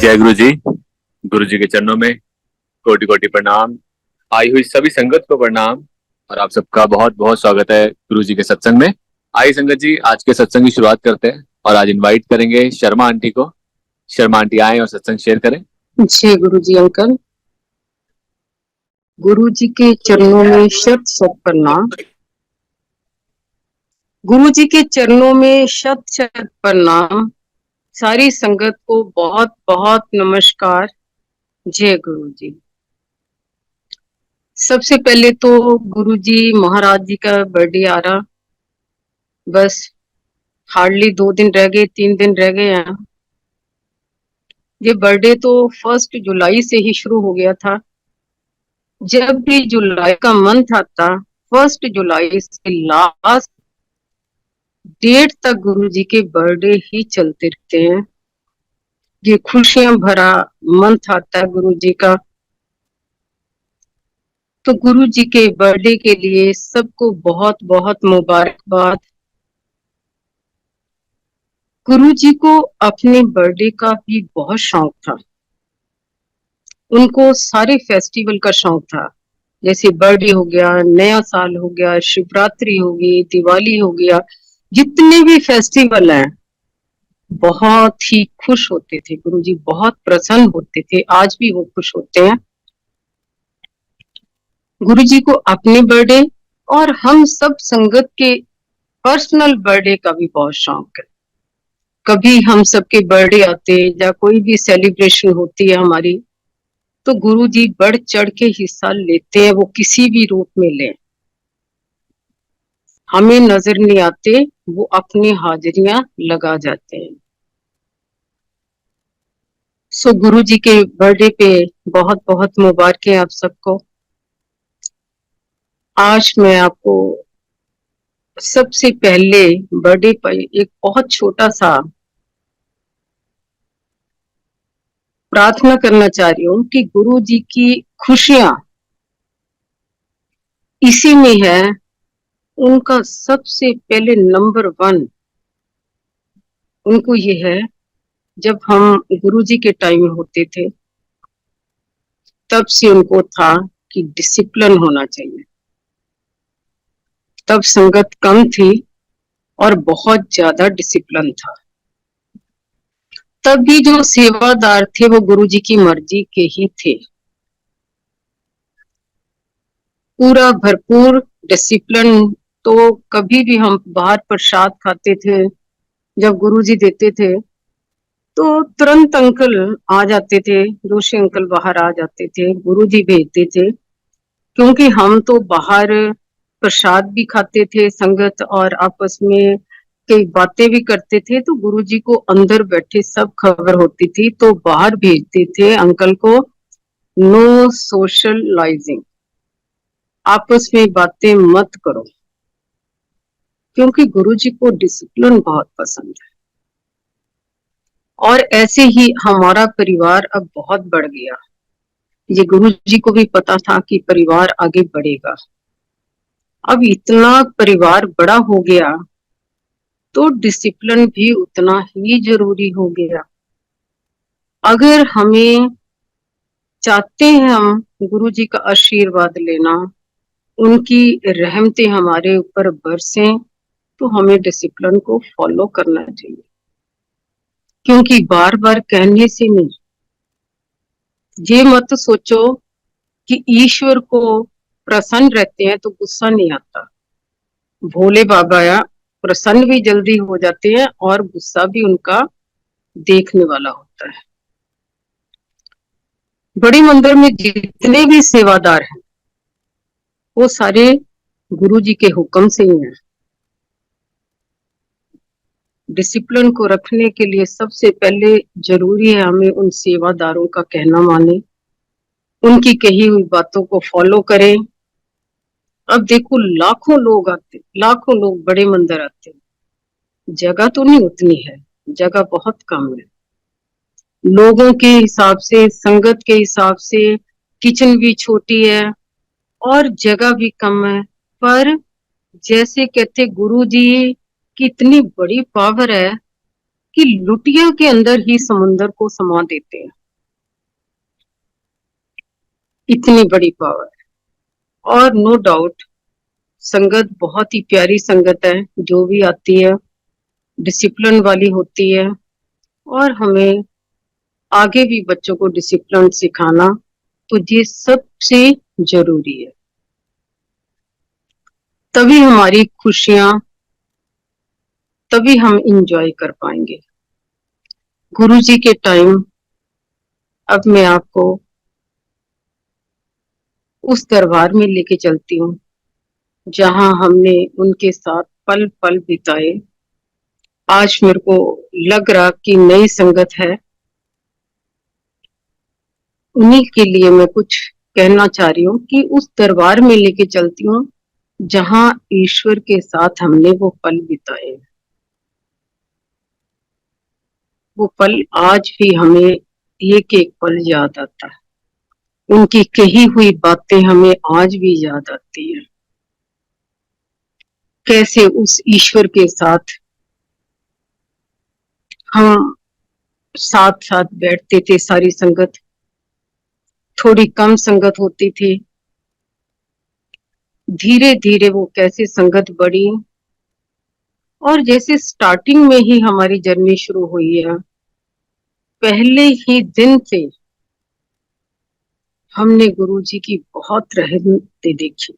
जय गुरु जी के चरणों में कोटि कोटि प्रणाम। आई हुई सभी संगत को प्रणाम और आप सबका बहुत बहुत स्वागत है गुरु जी के सत्संग में। आई संगत जी, आज के सत्संग की शुरुआत करते हैं और आज इनवाइट करेंगे शर्मा आंटी को। शर्मा आंटी आए और सत्संग शेयर करें। जय गुरु जी अंकल। गुरु जी के चरणों में शत शत प्रणाम। गुरु जी के चरणों में शत शत प्रणाम। सारी संगत को बहुत बहुत नमस्कार। जय गुरु जी। सबसे पहले तो गुरु जी महाराज जी का बर्थडे आ रहा, बस हार्डली 2 दिन रह गए, 3 दिन रह गए हैं। ये बर्थडे तो 1 जुलाई से ही शुरू हो गया था। जब भी जुलाई का मंथ आता, 1 जुलाई से लास्ट डेट तक गुरु जी के बर्थडे ही चलते रहते हैं। ये खुशियां भरा मंथ आता है गुरु जी का। तो गुरु जी के बर्थडे के लिए सबको बहुत बहुत मुबारकबाद। गुरु जी को अपने बर्थडे का भी बहुत शौक था। उनको सारे फेस्टिवल का शौक था, जैसे बर्थडे हो गया, नया साल हो गया, शिवरात्रि हो गई, दिवाली हो गया, जितने भी फेस्टिवल हैं बहुत ही खुश होते थे। गुरुजी बहुत प्रसन्न होते थे, आज भी वो खुश होते हैं। गुरुजी को अपने बर्थडे और हम सब संगत के पर्सनल बर्थडे का भी बहुत शौक है। कभी हम सबके बर्थडे आते या कोई भी सेलिब्रेशन होती है हमारी, तो गुरुजी बढ़ चढ़ के हिस्सा लेते हैं, वो किसी भी रूप में लें। हमें नजर नहीं आते, वो अपनी हाजिरियां लगा जाते हैं। सो गुरु जी के बर्थडे पे बहुत बहुत मुबारकें आप सबको। आज मैं आपको सबसे पहले बर्थडे पर एक बहुत छोटा सा प्रार्थना करना चाह रही हूँ कि गुरु जी की खुशियां इसी में है। उनका सबसे पहले नंबर 1 उनको ये है, जब हम गुरु जी के टाइम होते थे तब से उनको था कि डिसिप्लिन होना चाहिए। तब संगत कम थी और बहुत ज्यादा डिसिप्लिन था। तब भी जो सेवादार थे वो गुरु जी की मर्जी के ही थे। पूरा भरपूर डिसिप्लिन। तो कभी भी हम बाहर प्रसाद खाते थे, जब गुरु जी देते थे तो तुरंत अंकल आ जाते थे, जोशी अंकल बाहर आ जाते थे, गुरु जी भेजते थे। क्योंकि हम तो बाहर प्रसाद भी खाते थे संगत और आपस में कई बातें भी करते थे, तो गुरुजी को अंदर बैठे सब खबर होती थी, तो बाहर भेजते थे अंकल को। नो सोशलाइजिंग, आपस में बातें मत करो, क्योंकि गुरुजी को डिसिप्लिन बहुत पसंद है। और ऐसे ही हमारा परिवार अब बहुत बढ़ गया। ये गुरुजी को भी पता था कि परिवार आगे बढ़ेगा। अब इतना परिवार बड़ा हो गया तो डिसिप्लिन भी उतना ही जरूरी हो गया। अगर हमें चाहते हैं हम गुरु जी का आशीर्वाद लेना, उनकी रहमतें हमारे ऊपर बरसें, तो हमें डिसिप्लिन को फॉलो करना चाहिए। क्योंकि बार बार कहने से नहीं, ये मत सोचो कि ईश्वर को प्रसन्न रहते हैं तो गुस्सा नहीं आता। भोले बाबा या प्रसन्न भी जल्दी हो जाते हैं और गुस्सा भी उनका देखने वाला होता है। बड़ी मंदिर में जितने भी सेवादार हैं वो सारे गुरु जी के हुक्म से ही हैं। डिसिप्लिन को रखने के लिए सबसे पहले जरूरी है हमें उन सेवादारों का कहना माने, उनकी कही हुई बातों को फॉलो करें। अब देखो लाखों लोग आते, लाखों लोग बड़े मंदिर आते, जगह तो नहीं उतनी है, जगह बहुत कम है। लोगों के हिसाब से, संगत के हिसाब से किचन भी छोटी है और जगह भी कम है। पर जैसे कहते गुरु जी की इतनी बड़ी पावर है कि लुटिया के अंदर ही समुंदर को समा देते हैं। इतनी बड़ी पावर। और नो डाउट संगत बहुत ही प्यारी संगत है, जो भी आती है डिसिप्लिन वाली होती है। और हमें आगे भी बच्चों को डिसिप्लिन सिखाना तो ये सबसे जरूरी है। तभी हमारी खुशियां, तभी हम इंजॉय कर पाएंगे। गुरुजी के टाइम अब मैं आपको उस दरबार में लेके चलती हूँ जहां हमने उनके साथ पल पल बिताए। आज मेरे को लग रहा कि नई संगत है, उन्हीं के लिए मैं कुछ कहना चाह रही हूँ कि उस दरबार में लेके चलती हूँ जहां ईश्वर के साथ हमने वो पल बिताए। वो पल आज भी हमें एक एक पल याद आता है। उनकी कही हुई बातें हमें आज भी याद आती है। कैसे उस ईश्वर के साथ हम साथ साथ बैठते थे सारी संगत। थोड़ी कम संगत होती थी, धीरे धीरे वो कैसे संगत बढ़ी। और जैसे स्टार्टिंग में ही हमारी जर्नी शुरू हुई है, पहले ही दिन से हमने गुरुजी की बहुत रहमतें देखी।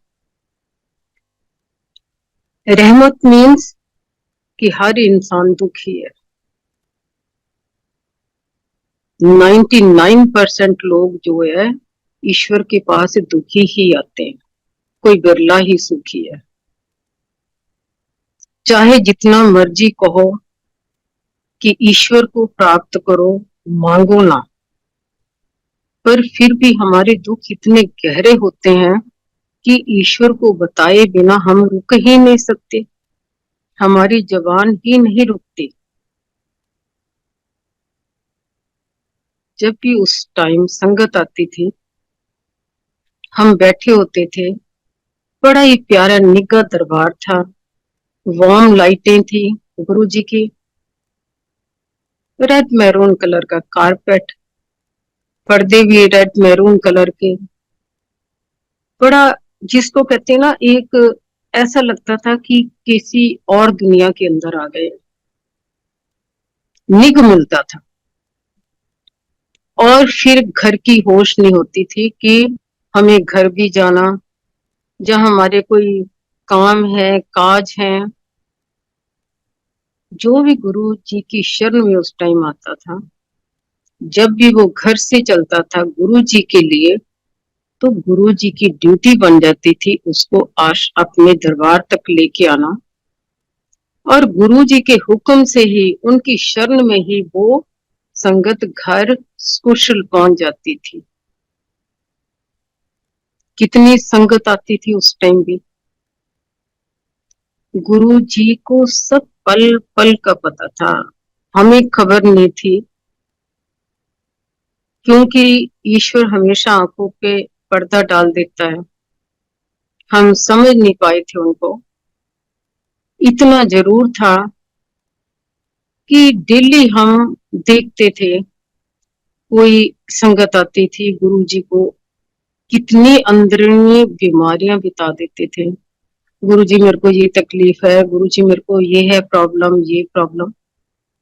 रहमत मीन्स कि हर इंसान दुखी है। 99% लोग जो है ईश्वर के पास दुखी ही आते हैं, कोई बिरला ही सुखी है। चाहे जितना मर्जी कहो कि ईश्वर को प्राप्त करो, मांगो ना, पर फिर भी हमारे दुख इतने गहरे होते हैं कि ईश्वर को बताए बिना हम रुक ही नहीं सकते, हमारी जबान ही नहीं रुकती। जब भी उस टाइम संगत आती थी, हम बैठे होते थे, बड़ा ही प्यारा निग्घा दरबार था, वार्म लाइटें थी गुरुजी की, रेड मैरून कलर का कारपेट, पर्दे भी रेड मैरून कलर के। बड़ा, जिसको कहते हैं ना, एक ऐसा लगता था कि किसी और दुनिया के अंदर आ गए, निग मिलता था। और फिर घर की होश नहीं होती थी कि हमें घर भी जाना, जहां हमारे कोई काम है, काज है। जो भी गुरु जी की शरण में उस टाइम आता था, जब भी वो घर से चलता था गुरु जी के लिए, तो गुरु जी की ड्यूटी बन जाती थी उसको अपने दरबार तक लेके आना। और गुरु जी के हुक्म से ही, उनकी शरण में ही वो संगत घर कुशल पहुंच जाती थी। कितनी संगत आती थी उस टाइम भी। गुरु जी को सब पल पल का पता था, हमें खबर नहीं थी, क्योंकि ईश्वर हमेशा आंखों पे पर्दा डाल देता है। हम समझ नहीं पाए थे उनको। इतना जरूर था कि डेली हम देखते थे, कोई संगत आती थी गुरु जी को कितनी अंदरूनी बीमारियां बिता देते थे। गुरु जी मेरे को ये तकलीफ है, गुरु जी मेरे को ये है प्रॉब्लम, ये प्रॉब्लम।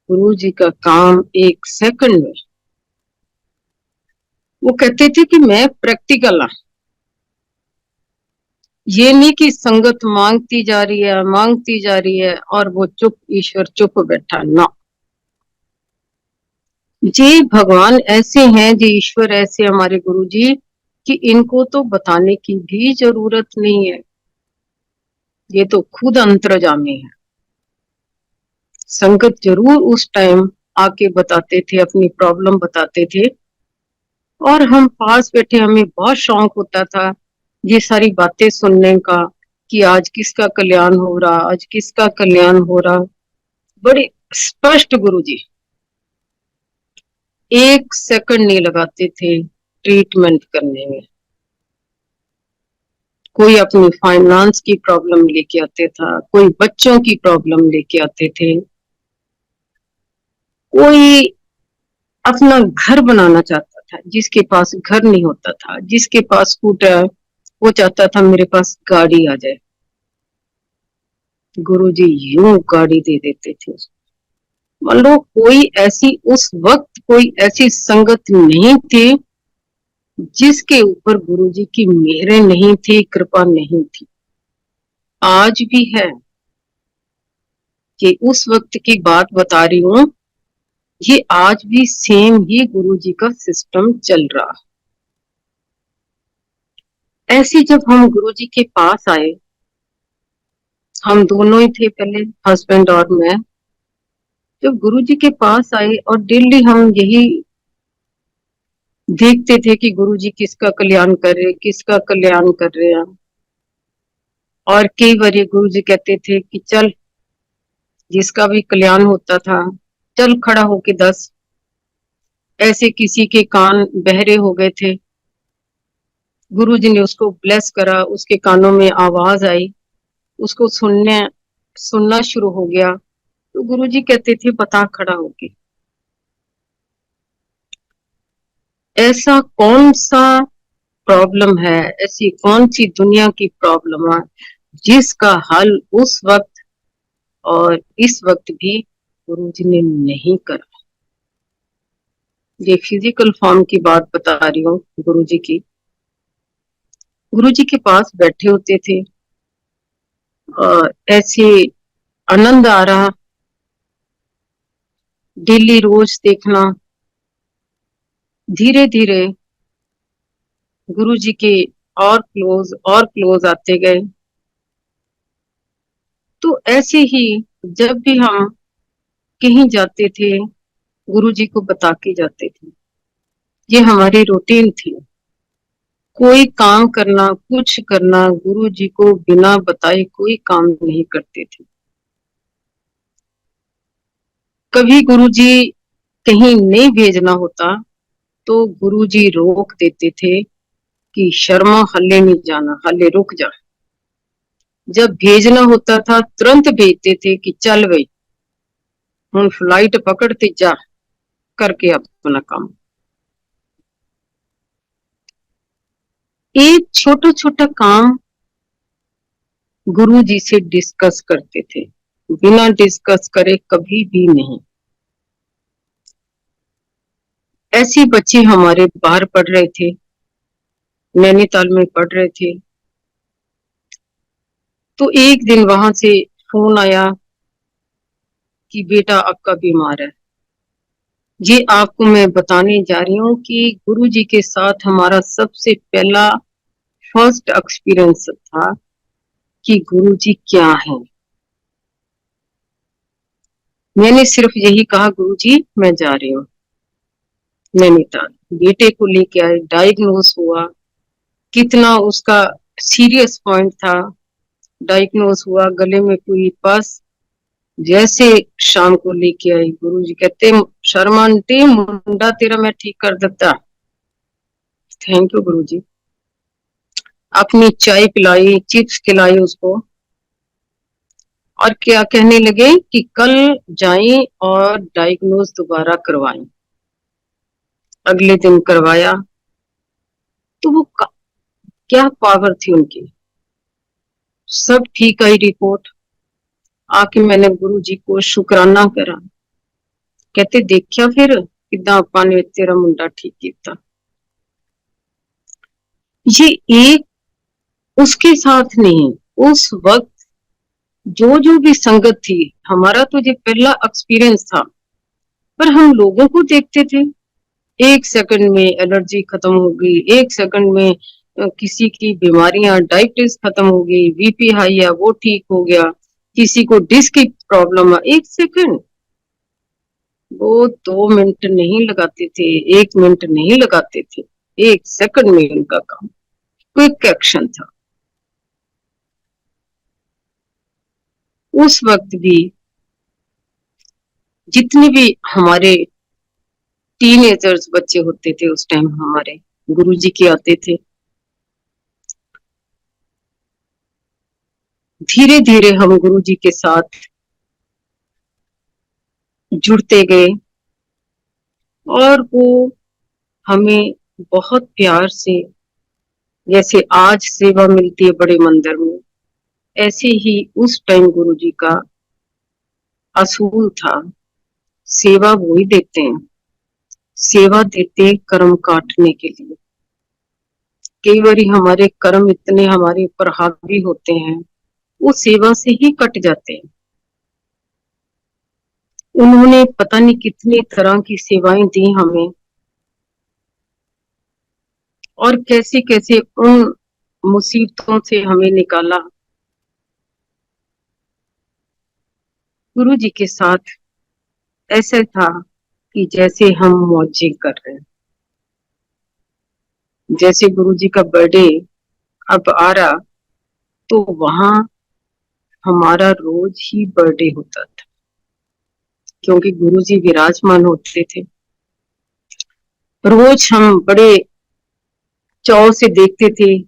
गुरु जी का काम एक सेकंड में, वो कहते थे कि मैं प्रैक्टिकल हूं। ये नहीं कि संगत मांगती जा रही है, मांगती जा रही है और वो चुप, ईश्वर चुप बैठा ना। जी भगवान ऐसे हैं, जी ईश्वर ऐसे हमारे गुरु जी कि इनको तो बताने की भी जरूरत नहीं है, ये तो खुद अंतर्जामी है। संगत जरूर उस टाइम आके बताते थे, अपनी प्रॉब्लम बताते थे, और हम पास बैठे, हमें बहुत शौक होता था ये सारी बातें सुनने का कि आज किसका कल्याण हो रहा, आज किसका कल्याण हो रहा। बड़ी स्पष्ट गुरु जी, एक सेकंड नहीं लगाते थे ट्रीटमेंट करने में। कोई अपनी फाइनेंस की प्रॉब्लम लेके आते था, कोई बच्चों की प्रॉब्लम लेके आते थे, कोई अपना घर बनाना चाहता था, जिसके पास घर नहीं होता था, जिसके पास स्कूटर, वो चाहता था मेरे पास गाड़ी आ जाए। गुरुजी यूं गाड़ी दे देते थे उसको। मान लो कोई ऐसी उस वक्त कोई ऐसी संगत नहीं थी जिसके ऊपर गुरुजी की मेहरें नहीं थी, कृपा नहीं थी। आज भी है कि उस वक्त की बात बता रही हूँ, ये आज भी सेम ही गुरुजी का सिस्टम चल रहा। ऐसे जब हम गुरुजी के पास आए, हम दोनों ही थे पहले, हस्बैंड और मैं। जब गुरुजी के पास आए और डेली हम यही देखते थे कि गुरुजी किसका कल्याण कर रहे, किसका कल्याण कर रहे हैं। और कई बार ये गुरुजी कहते थे कि चल, जिसका भी कल्याण होता था, चल खड़ा होके दस। ऐसे किसी के कान बहरे हो गए थे, गुरुजी ने उसको ब्लेस करा, उसके कानों में आवाज आई, उसको सुनना शुरू हो गया। तो गुरुजी कहते थे बता खड़ा होके, ऐसा कौन सा प्रॉब्लम है, ऐसी कौन सी दुनिया की प्रॉब्लम है जिसका हल उस वक्त और इस वक्त भी गुरुजी ने नहीं करा। ये फिजिकल फॉर्म की बात बता रही हूँ गुरुजी की। गुरुजी के पास बैठे होते थे और ऐसे आनंद आ रहा, डेली रोज देखना। धीरे धीरे गुरुजी के और क्लोज आते गए। तो ऐसे ही जब भी हम कहीं जाते थे, गुरुजी को बता के जाते थे। ये हमारी रूटीन थी। कोई काम करना, कुछ करना, गुरुजी को बिना बताए कोई काम नहीं करते थे। कभी गुरुजी कहीं नहीं भेजना होता तो गुरुजी रोक देते थे कि शर्मा हल्ले नहीं जाना, हल्ले रुक जा। जब भेजना होता था तुरंत भेजते थे कि चल भाई, हम फ्लाइट पकड़ते जा, करके अपना काम। एक छोटा छोटा काम गुरुजी से डिस्कस करते थे, बिना डिस्कस करे कभी भी नहीं। ऐसे बच्चे हमारे बाहर पढ़ रहे थे, नैनीताल में पढ़ रहे थे। तो एक दिन वहां से फोन आया कि बेटा आपका बीमार है। ये आपको मैं बताने जा रही हूँ कि गुरुजी के साथ हमारा सबसे पहला फर्स्ट एक्सपीरियंस था कि गुरुजी क्या है। मैंने सिर्फ यही कहा गुरुजी मैं जा रही हूँ नैनीताल। बेटे को लेके आए, डायग्नोस हुआ, कितना उसका सीरियस पॉइंट था। डायग्नोस हुआ, गले में पूरी पस। जैसे शाम को लेके आई, गुरुजी कहते शर्मा आंटी मुंडा तेरा मैं ठीक कर देता। थैंक यू गुरुजी। अपनी चाय पिलाई, चिप्स खिलाई उसको, और क्या कहने लगे कि कल जाएं और डायग्नोस दोबारा करवाएं। अगले दिन करवाया तो वो क्या पावर थी उनकी, सब ठीक आई रिपोर्ट। आके मैंने गुरुजी को शुक्राना करा। कहते देखा फिर किदा आपा ने तेरा मुंडा ठीक किया। ये एक उसके साथ नहीं, उस वक्त जो जो भी संगत थी, हमारा तो ये पहला एक्सपीरियंस था। पर हम लोगों को देखते थे, एक सेकंड में एलर्जी खत्म हो गई, एक सेकंड में किसी की बीमारियां, डायबिटीज खत्म हो गई, बीपी हाई है वो ठीक हो गया, किसी को डिस्क की प्रॉब्लम है, एक सेकंड। वो 2 मिनट नहीं लगाते थे, 1 मिनट नहीं लगाते थे, एक सेकंड में उनका काम, क्विक एक्शन था। उस वक्त भी जितने भी हमारे टीनेजर्स बच्चे होते थे उस टाइम हमारे गुरुजी के आते थे। धीरे धीरे हम गुरुजी के साथ जुड़ते गए। और वो हमें बहुत प्यार से, जैसे आज सेवा मिलती है बड़े मंदिर में, ऐसे ही उस टाइम गुरु जी का असूल था। सेवा वो ही देते हैं, सेवा देते हैं कर्म काटने के लिए। कई बार हमारे कर्म इतने हमारे ऊपर हावी होते हैं, वो सेवा से ही कट जाते हैं। उन्होंने पता नहीं कितनी तरह की सेवाएं दी हमें, और कैसे कैसे उन मुसीबतों से हमें निकाला। गुरु जी के साथ ऐसा था कि जैसे हम मौजें कर रहे हैं। जैसे गुरु जी का बर्थडे अब आ रहा, तो वहां हमारा रोज ही बर्थडे होता था, क्योंकि गुरु जी विराजमान होते थे। रोज हम बड़े चाव से देखते थे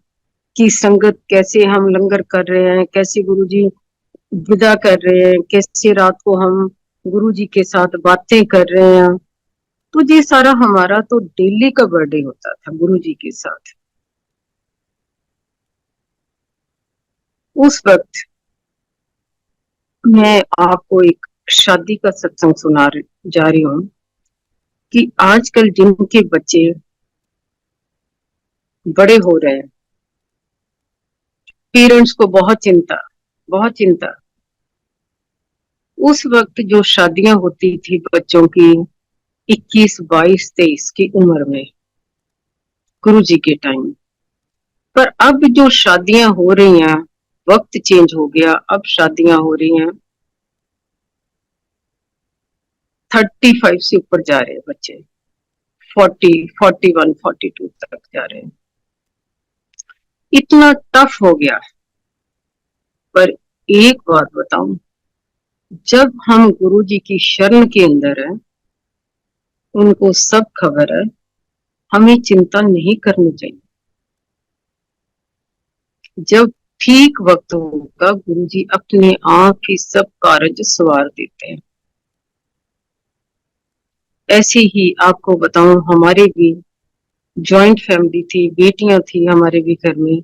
कि संगत कैसे हम लंगर कर रहे हैं, कैसे गुरु जी विदा कर रहे हैं, कैसे रात को हम गुरु जी के साथ बातें कर रहे हैं। तो ये सारा हमारा तो डेली का बर्थडे होता था गुरु जी के साथ। उस वक्त मैं आपको एक शादी का सत्संग जा रही हूँ कि आजकल जिनके बच्चे बड़े हो रहे हैं, पेरेंट्स को बहुत चिंता, बहुत चिंता। उस वक्त जो शादियां होती थी बच्चों की 21, 22, 23 की उम्र में, गुरु जी के टाइम, पर अब जो शादियां हो रही हैं, वक्त चेंज हो गया। अब शादियां हो रही हैं 35 से ऊपर जा रहे हैं बच्चे, 40, 41, 42 तक जा रहे हैं। इतना टफ हो गया। पर एक बात बताऊं, जब हम गुरु जी की शरण के अंदर है, उनको सब खबर है, हमें चिंता नहीं करनी चाहिए। जब ठीक वक्त होगा, गुरु जी अपने आप ही सब कार्य सवार देते हैं। ऐसे ही आपको बताऊं, हमारे भी जॉइंट फैमिली थी, बेटियां थी हमारे भी घर में।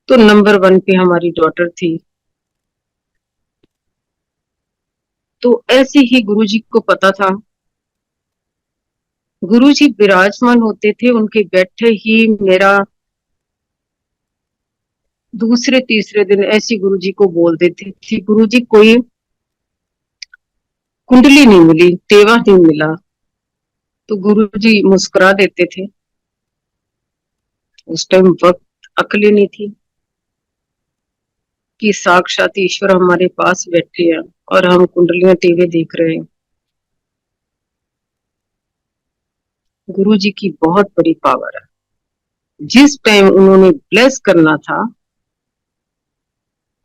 तो नंबर 1 पे हमारी डॉटर थी। तो ऐसे ही गुरु जी को पता था। गुरु जी विराजमान होते थे, उनके बैठे ही मेरा दूसरे तीसरे दिन ऐसी गुरु जी को बोल देती थी, गुरु जी कोई कुंडली नहीं मिली, टेवा नहीं मिला। तो गुरु जी मुस्कुरा देते थे। उस टाइम वक्त अकल नहीं थी कि साक्षात ईश्वर हमारे पास बैठे हैं और हम कुंडलियां टेवे देख रहे हैं। गुरु जी की बहुत बड़ी पावर है। जिस टाइम उन्होंने ब्लेस करना था,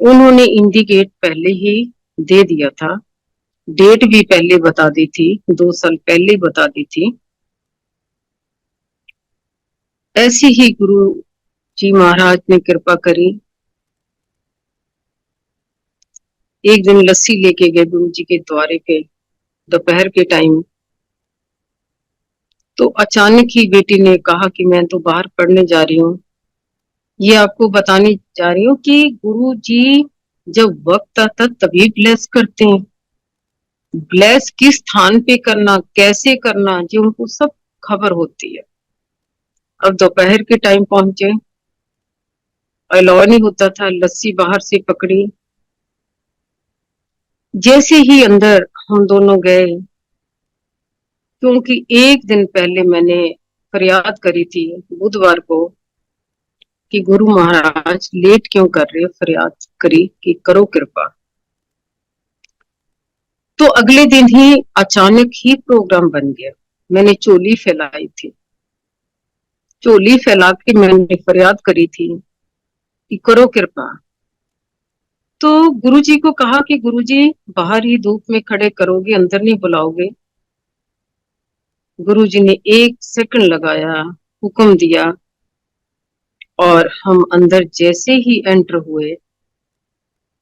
उन्होंने इंडिकेट पहले ही दे दिया था। डेट भी पहले बता दी थी, 2 साल पहले बता दी थी। ऐसी ही गुरु जी महाराज ने कृपा करी। एक दिन लस्सी लेके गए गुरु जी के द्वारे पे, दोपहर के टाइम। तो अचानक ही बेटी ने कहा कि मैं तो बाहर पढ़ने जा रही हूँ। ये आपको बताने जा रही हूँ कि गुरु जी जब वक्त आता तभी ब्लेस करते हैं। ब्लेस किस स्थान पे करना, कैसे करना, जो उनको सब खबर होती है। अब दोपहर के टाइम पहुंचे, अलाव नहीं होता था, लस्सी बाहर से पकड़ी। जैसे ही अंदर हम दोनों गए, क्योंकि एक दिन पहले मैंने फरियाद करी थी बुधवार को कि गुरु महाराज लेट क्यों कर रहे हो, फरियाद करी कि करो कृपा। तो अगले दिन ही अचानक ही प्रोग्राम बन गया। मैंने चोली फैलाई थी, चोली फैला के मैंने फरियाद करी थी कि करो कृपा। तो गुरुजी को कहा कि गुरुजी बाहर ही धूप में खड़े करोगे, अंदर नहीं बुलाओगे। गुरुजी ने 1 सेकंड लगाया, हुक्म दिया, और हम अंदर जैसे ही एंटर हुए,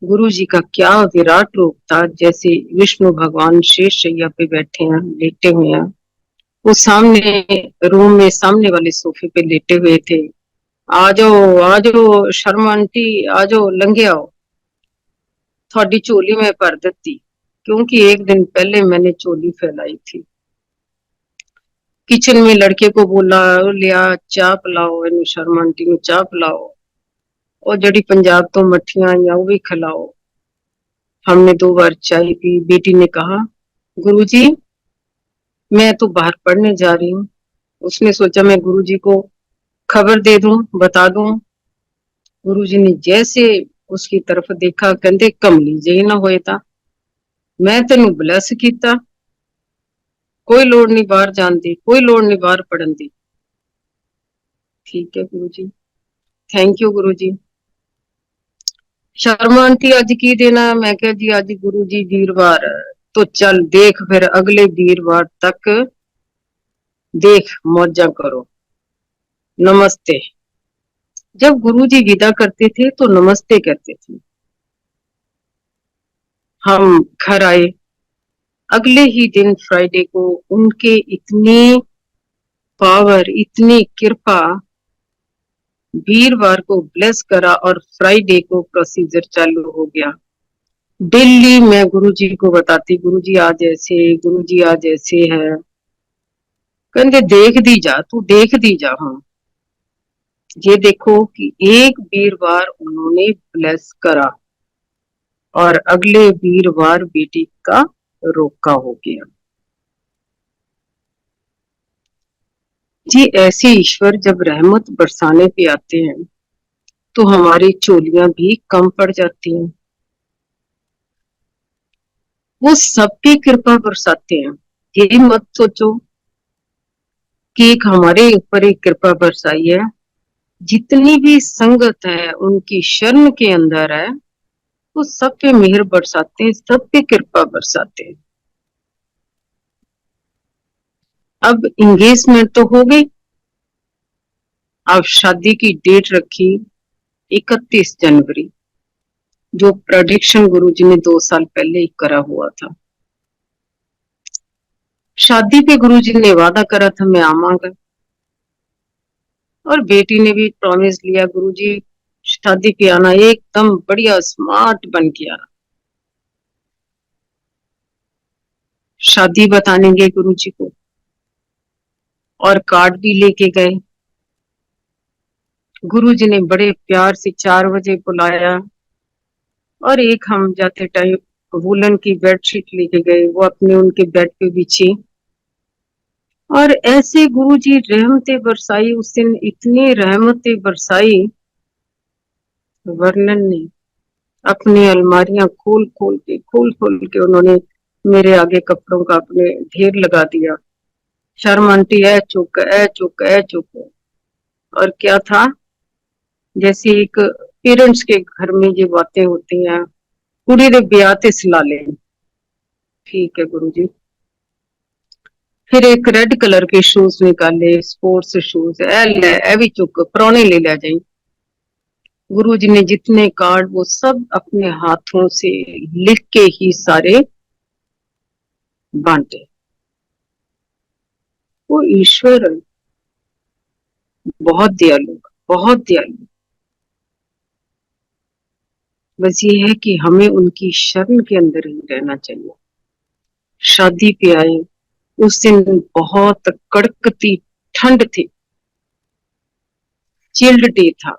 गुरु जी का क्या विराट रूप था। जैसे विष्णु भगवान शेष शैया पे बैठे हैं, लेटे हुए हैं। वो सामने रूम में सामने वाले सोफे पे लेटे हुए थे। आ जाओ शर्मा आंटी, आ जाओ, लंघे आओ, थोड़ी चोली में भर दी, क्योंकि एक दिन पहले मैंने चोली फैलाई थी। किचन में लड़के को बोला, लिया चाह पिलाओ, इन शर्मा आंटी ਨੂੰ चाह पिलाओ, और जड़ी पंजाब तो मठियां आई वो भी खिलाओ। हमने 2 बार चाय पी। बेटी ने कहा, गुरुजी मैं तो बाहर पढ़ने जा रही हूँ। उसने सोचा मैं गुरुजी को खबर दे दूं, बता दूं। गुरुजी ने जैसे उसकी तरफ देखा, कहते कमली जी ना होए ता मैं तेन ब्लैस किया, कोई लोड़ नहीं बाहर जान दी, कोई लोड़ नहीं बाहर पढ़न दी। ठीक है Guruji, thank you Guruji. Sharma aunty अज की देना? मैं क्या जी अज गुरुजी वीरवार है, तो चल देख फिर अगले वीरवार तक देख मौजा करो, नमस्ते। जब गुरुजी विदा करते थे तो नमस्ते कहते थे। हम घर आए अगले ही दिन फ्राइडे को, उनके इतनी पावर, इतनी कृपा, वीरवार को ब्लेस करा और फ्राइडे को प्रोसीजर चालू हो गया। डेली मैं गुरुजी को बताती, गुरुजी आज ऐसे, गुरुजी आज ऐसे है। कहते देख दी जा, तू देख दी जा। हाँ, ये देखो कि एक वीरवार उन्होंने ब्लेस करा और अगले वीरवार बेटी का रोका हो गया। जी ऐसे ईश्वर जब रहमत बरसाने पे आते हैं तो हमारी चोलियां भी कम पड़ जाती हैं। वो सब पे कृपा बरसाते हैं। ये मत सोचो कि एक हमारे ऊपर एक कृपा बरसाई है। जितनी भी संगत है उनकी शरण के अंदर है, वो सब पे मेहर बरसाते हैं, सब पे कृपा बरसाते हैं। अब इंगेजमेंट तो हो गई, अब शादी की डेट रखी 31 जनवरी, जो प्रेडिक्शन गुरुजी ने 2 साल पहले ही करा हुआ था। शादी पे गुरुजी ने वादा करा था मैं आवांगा, और बेटी ने भी प्रॉमिस लिया, गुरुजी शादी पे आना, एकदम बढ़िया स्मार्ट बन के आना। शादी बताने गए गुरुजी को और कार्ड भी लेके गए। गुरुजी ने बड़े प्यार से 4 बजे बुलाया और एक हम जाते टाइम वुलन की बेडशीट लेके गए, वो अपने उनके बेड पे बिछी और ऐसे गुरुजी रहमतें बरसाई। उस दिन इतनी रहमतें बरसाई, वर्णन नहीं। अपनी अलमारियां खोल खोल के उन्होंने मेरे आगे कपड़ों का अपने ढेर लगा दिया। शर्म आंटी है चुक, है चुक, है चुक। और क्या था, जैसे एक पेरेंट्स के घर में ये बातें होती हैं, कुड़ी दे ब्याह ते सला ले। ठीक है गुरुजी। फिर एक रेड कलर के शूज निकाले, स्पोर्ट्स शूज, ए भी चुक, पुराने ले जाए। गुरुजी ने जितने कार्ड वो सब अपने हाथों से लिख के ही सारे बांटे। वो ईश्वर बहुत दयालु, बहुत दयालु। बस ये है कि हमें उनकी शरण के अंदर ही रहना चाहिए। शादी पे आए उस दिन बहुत कड़कती ठंड थी, चिल्ड डे था।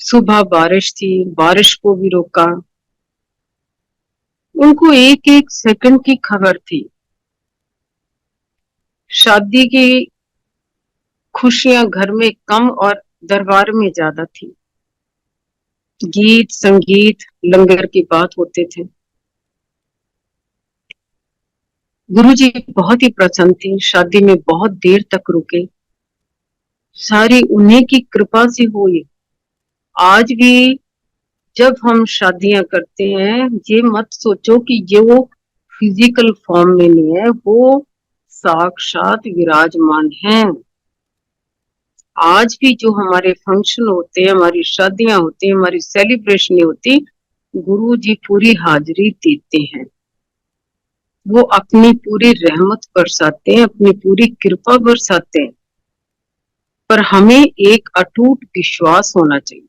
सुबह बारिश थी, बारिश को भी रोका। उनको एक एक सेकंड की खबर थी। शादी की खुशियां घर में कम और दरबार में ज्यादा थी। गीत संगीत लंगर की बात होते थे। गुरुजी बहुत ही प्रसन्न थे, शादी में बहुत देर तक रुके। सारी उन्हीं की कृपा से हुई। आज भी जब हम शादियां करते हैं, ये मत सोचो कि ये वो फिजिकल फॉर्म में नहीं है, वो साक्षात विराजमान है। आज भी जो हमारे फंक्शन होते हैं, हमारी शादियां होती हैं, हमारी सेलिब्रेशन होती, गुरु जी पूरी हाजिरी देते हैं। वो अपनी पूरी रहमत बरसाते हैं, अपनी पूरी कृपा बरसाते हैं, पर हमें एक अटूट विश्वास होना चाहिए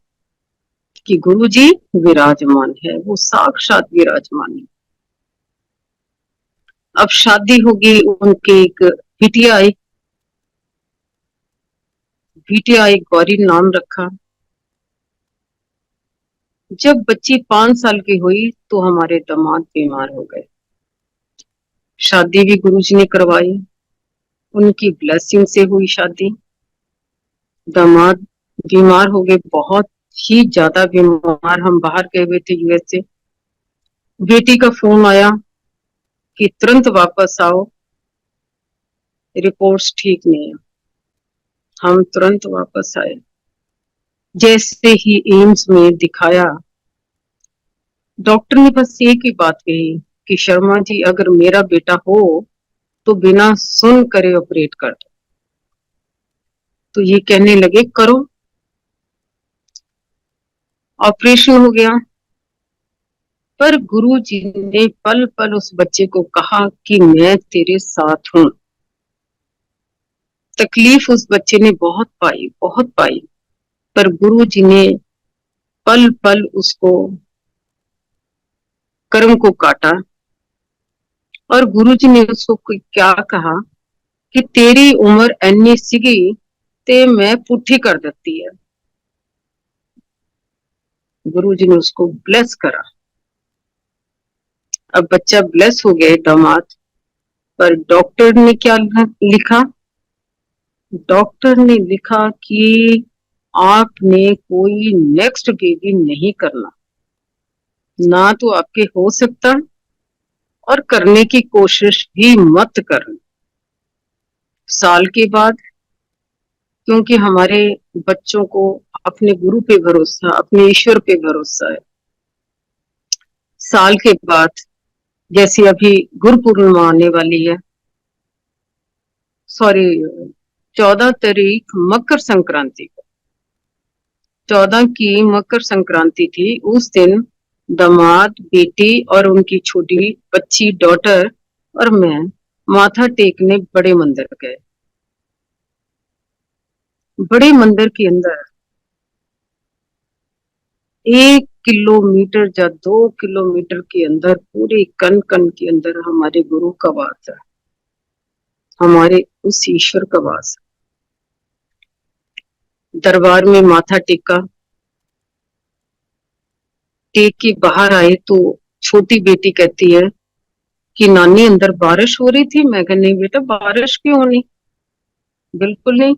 कि गुरु जी विराजमान है, वो साक्षात विराजमान है। अब शादी होगी, उनके एक बिटिया आई गौरी नाम रखा। जब बच्ची 5 साल की हुई तो हमारे दामाद बीमार हो गए। शादी भी गुरुजी ने करवाई, उनकी ब्लेसिंग से हुई शादी। दामाद बीमार हो गए, बहुत ही ज्यादा बीमार। हम बाहर गए हुए थे यूएस से। बेटी का फोन आया कि तुरंत वापस आओ, रिपोर्ट्स ठीक नहीं है। हम तुरंत वापस आए। जैसे ही एम्स में दिखाया, डॉक्टर ने बस एक ही बात कही कि शर्मा जी, अगर मेरा बेटा हो तो बिना सुन करे ऑपरेट कर दो। तो ये कहने लगे करो। ऑपरेशन हो गया। पर गुरु जी ने पल पल उस बच्चे को कहा कि मैं तेरे साथ हूं। तकलीफ उस बच्चे ने बहुत पाई, बहुत पाई, पर गुरु जी ने पल पल उसको कर्म को काटा। और गुरु जी ने उसको क्या कहा कि तेरी उम्र एनी सीगी ते मैं पुठी कर देती है। गुरु जी ने उसको ब्लेस करा। अब बच्चा ब्लेस हो गया, दामाद। पर डॉक्टर ने क्या लिखा? डॉक्टर ने लिखा कि आपने कोई नेक्स्ट बेबी नहीं करना, ना तो आपके हो सकता, और करने की कोशिश भी मत करना। साल के बाद, क्योंकि हमारे बच्चों को अपने गुरु पे भरोसा, अपने ईश्वर पे भरोसा है। साल के बाद, जैसे अभी गुरु पूर्णिमा आने वाली है, सॉरी 14 तारीख मकर संक्रांति को, 14 की मकर संक्रांति थी। उस दिन दामाद, बेटी और उनकी छोटी बच्ची डॉटर और मैं माथा टेकने बड़े मंदिर गए। बड़े मंदिर के अंदर 1 किलोमीटर या 2 किलोमीटर के अंदर, पूरे कण कण के अंदर हमारे गुरु का वास है, हमारे उस ईश्वर का वास है। दरबार में माथा टेका, टेक के बाहर आए तो छोटी बेटी कहती है कि नानी अंदर बारिश हो रही थी। मैं कहा नहीं बेटा, बारिश क्यों होनी, बिल्कुल नहीं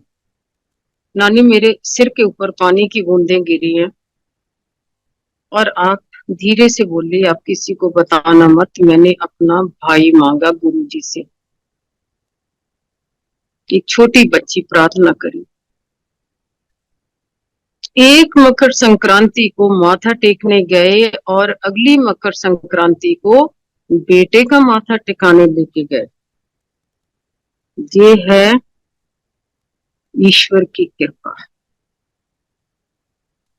नानी, मेरे सिर के ऊपर पानी की बूंदें गिरी हैं और आप धीरे से बोली, आप किसी को बताना मत, मैंने अपना भाई मांगा गुरुजी से। एक छोटी बच्ची प्रार्थना करी। एक मकर संक्रांति को माथा टेकने गए और अगली मकर संक्रांति को बेटे का माथा टिकाने लेके गए। ये है ईश्वर की कृपा।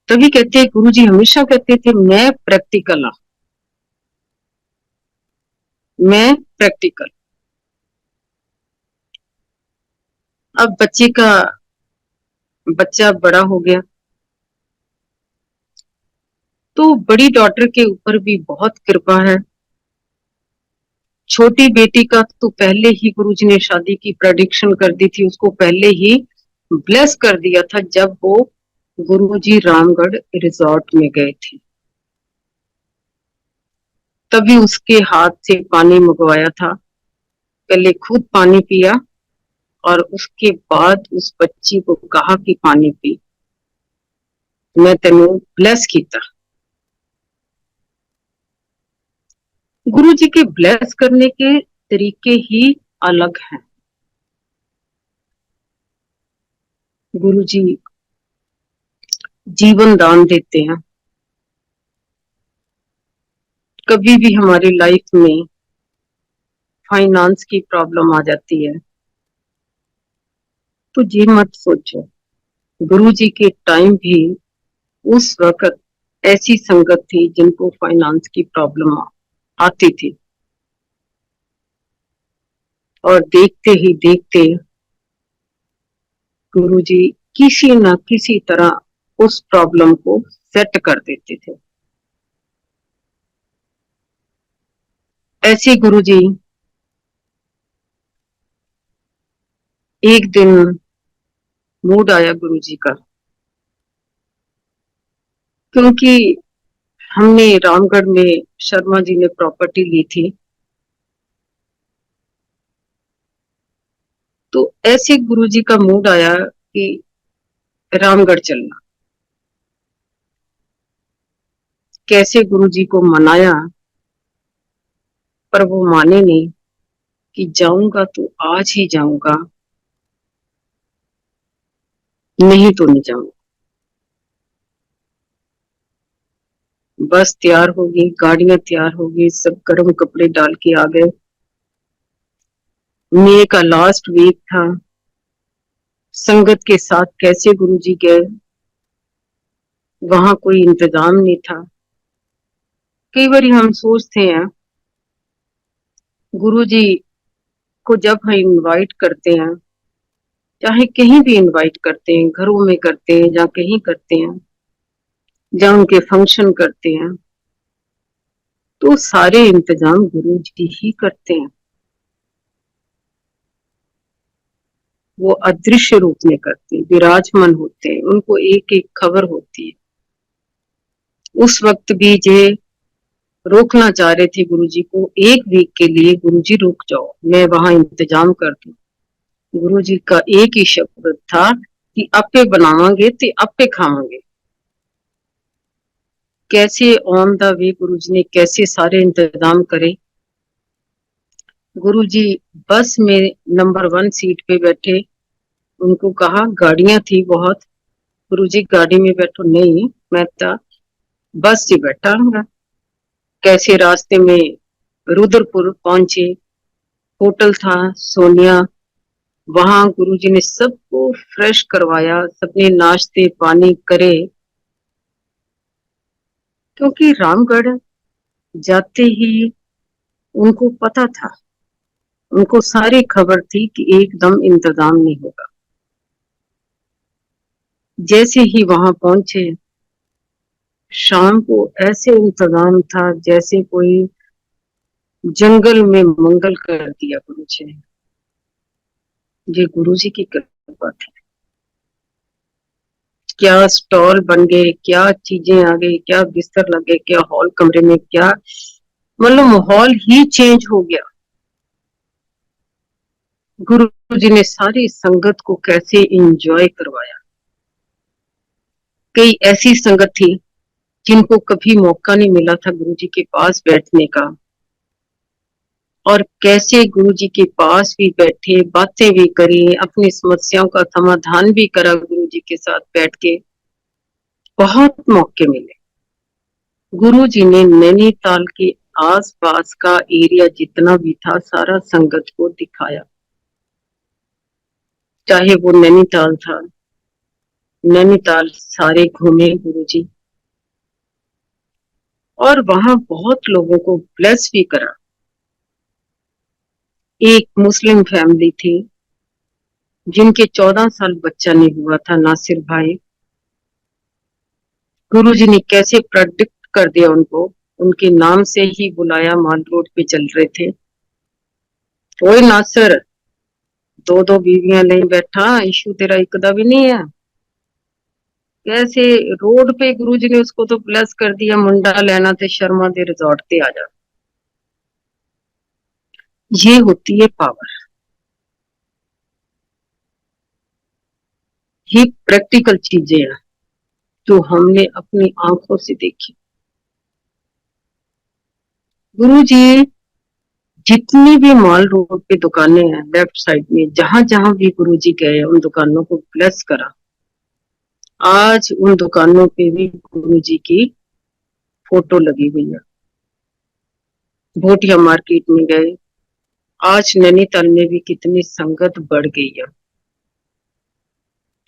तभी कहते हैं, गुरु जी हमेशा कहते थे मैं प्रैक्टिकल हूं, मैं प्रैक्टिकल। अब बच्चा बड़ा हो गया तो बड़ी डॉटर के ऊपर भी बहुत कृपा है। छोटी बेटी का तो पहले ही गुरुजी ने शादी की प्रेडिक्शन कर दी थी, उसको पहले ही ब्लेस कर दिया था जब वो गुरुजी रामगढ़ रिजॉर्ट में गए थे। तभी उसके हाथ से पानी मंगवाया था, पहले खुद पानी पिया और उसके बाद उस बच्ची को कहा कि पानी पी, मैं तेनू ब्लेस किया। गुरु जी के ब्लेस करने के तरीके ही अलग हैं। गुरु जी जीवन दान देते हैं। कभी भी हमारी लाइफ में फाइनेंस की प्रॉब्लम आ जाती है तो ये मत सोचो, गुरु जी के टाइम भी उस वक्त ऐसी संगत थी जिनको फाइनेंस की प्रॉब्लम आती थी। और देखते ही देखते गुरुजी किसी न किसी तरह उस प्रॉब्लम को सेट कर देते थे। ऐसे गुरुजी एक दिन मूड आया गुरुजी का, क्योंकि हमने रामगढ़ में शर्मा जी ने प्रॉपर्टी ली थी, तो ऐसे गुरुजी का मूड आया कि रामगढ़ चलना। कैसे गुरुजी को मनाया, पर वो माने नहीं कि जाऊंगा तो आज ही जाऊंगा, नहीं तो नहीं जाऊंगा। बस तैयार होगी, गाड़ियां तैयार होगी, सब गर्म कपड़े डाल के आ गए। मई का लास्ट वीक था। संगत के साथ कैसे गुरुजी गए, वहां कोई इंतजाम नहीं था। कई बार हम सोचते हैं गुरुजी को जब हम इनवाइट करते हैं, चाहे कहीं भी इनवाइट करते हैं, घरों में करते हैं या कहीं करते हैं, या उनके फंक्शन करते हैं, तो सारे इंतजाम गुरुजी ही करते हैं। वो अदृश्य रूप में करते हैं, विराजमान होते हैं, उनको एक एक खबर होती है। उस वक्त भी जे रोकना चाह रहे थे गुरुजी को, एक वीक के लिए, गुरुजी रुक जाओ, मैं वहां इंतजाम कर दूं। गुरुजी का एक ही शब्द था कि आपे बनावांगे ते आपे खावांगे। कैसे ऑन द वे गुरुजी ने कैसे सारे इंतजाम करे। गुरुजी बस में नंबर 1 सीट पे बैठे, उनको कहा, गाड़ियां थी बहुत, गुरुजी गाड़ी में बैठो, नहीं मैं तो बस से बैठा हूँ। कैसे रास्ते में रुद्रपुर पहुंचे, होटल था सोनिया, वहां गुरुजी ने सबको फ्रेश करवाया, सबने नाश्ते पानी करे, क्योंकि रामगढ़ जाते ही उनको पता था, उनको सारी खबर थी कि एकदम इंतजाम नहीं होगा। जैसे ही वहां पहुंचे, शाम को ऐसे इंतजाम था जैसे कोई जंगल में मंगल कर दिया गुरुजी ने। ये गुरुजी की कृपा थी। क्या स्टॉल बन गए, क्या चीजें आ गई, क्या बिस्तर लगे, क्या हॉल कमरे में, क्या मतलब माहौल ही चेंज हो गया। गुरुजी ने सारी संगत को कैसे एंजॉय करवाया। कई ऐसी संगत थी जिनको कभी मौका नहीं मिला था गुरुजी के पास बैठने का, और कैसे गुरुजी के पास भी बैठे, बातें भी करी, अपनी समस्याओं का समाधान भी करा गुरुजी के साथ बैठ के। बहुत मौके मिले। गुरुजी ने नैनीताल के आसपास का एरिया जितना भी था सारा संगत को दिखाया। चाहे वो नैनीताल था, नैनीताल सारे घूमे गुरुजी, और वहां बहुत लोगों को ब्लेस भी करा। एक मुस्लिम फैमिली थी जिनके 14 साल बच्चा नहीं हुआ था, नासिर भाई। गुरुजी ने कैसे प्रेडिक्ट कर दिया उनको, उनके नाम से ही बुलाया, माल रोड पे चल रहे थे। ओए नासिर, दो दो बीवियां ले बैठा, इशू तेरा इकदा भी नहीं है। कैसे रोड पे गुरुजी ने उसको तो प्लस कर दिया, मुंडा लेना थे शर्मा दे रिजॉर्ट ते आ जा। ये होती है पावर, ये प्रैक्टिकल चीजें हैं जो हमने अपनी आंखों से देखी। गुरुजी जितनी भी माल रोड पे दुकानें हैं लेफ्ट साइड में, जहां जहां भी गुरुजी गए उन दुकानों को ब्लेस करा। आज उन दुकानों पे भी गुरुजी की फोटो लगी हुई है। भोटिया मार्केट में गए, आज नैनीताल में भी कितनी संगत बढ़ गई है।